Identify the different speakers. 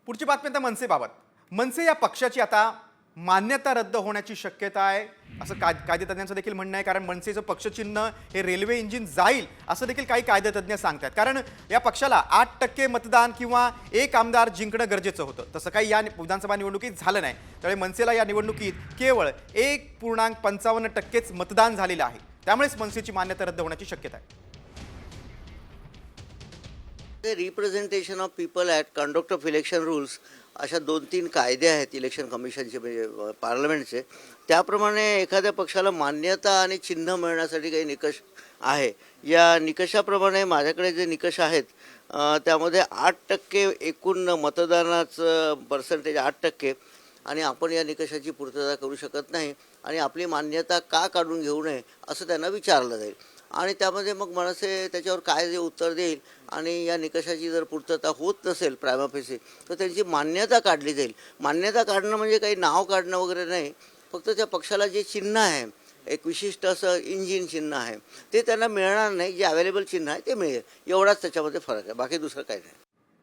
Speaker 1: पुढची बातमी आता मनसेबाबत. मनसे या पक्षाची आता मान्यता रद्द होण्याची शक्यता आहे असं कायदेतज्ञांचं देखील म्हणणं आहे. कारण मनसेचं पक्षचिन्ह हे रेल्वे इंजिन जाईल असं देखील काही कायदेतज्ञ सांगतात. कारण या पक्षाला 8% मतदान किंवा एक आमदार जिंकणं गरजेचं होतं. तसं काही या विधानसभा निवडणुकीत झालं नाही. त्यामुळे मनसेला या निवडणुकीत केवळ 1.55%च मतदान झालेलं आहे. त्यामुळेच मनसेची मान्यता रद्द होण्याची शक्यता आहे.
Speaker 2: Representation of people at conduct of election rules अशा 2-3 कायदे आहेत इलेक्शन कमिशनचे, म्हणजे पार्लमेंटचे. त्याप्रमाणे एखाद्या पक्षाला मान्यता आणि चिन्ह मिळण्यासाठी काही निकष आहे. या निकषाप्रमाणे माझ्याकडे जे निकष आहेत त्यामध्ये 8% एकूण मतदानाचं पर्सेंटेज 8%, आणि आपण या निकषाची पूर्तता करू शकत नाही आणि आपली मान्यता का काढून घेऊ नये असं त्यांना विचारलं जाईल. आणि त्यामध्ये मग मनसे त्याच्यावर काय जे उत्तर देईल आणि या निकषाची जर पूर्तता होत नसेल प्रायमा फेसी तर त्यांची मान्यता काढली जाईल. मान्यता काढणं म्हणजे काही नाव काढणं वगैरे नाही, फक्त त्या पक्षाला जे चिन्ह आहे, एक विशिष्ट असं इंजिन चिन्ह आहे, ते त्यांना मिळणार नाही. जे अवेलेबल चिन्ह आहे ते मिळेल, एवढाच त्याच्यामध्ये फरक आहे, बाकी दुसरं काही नाही.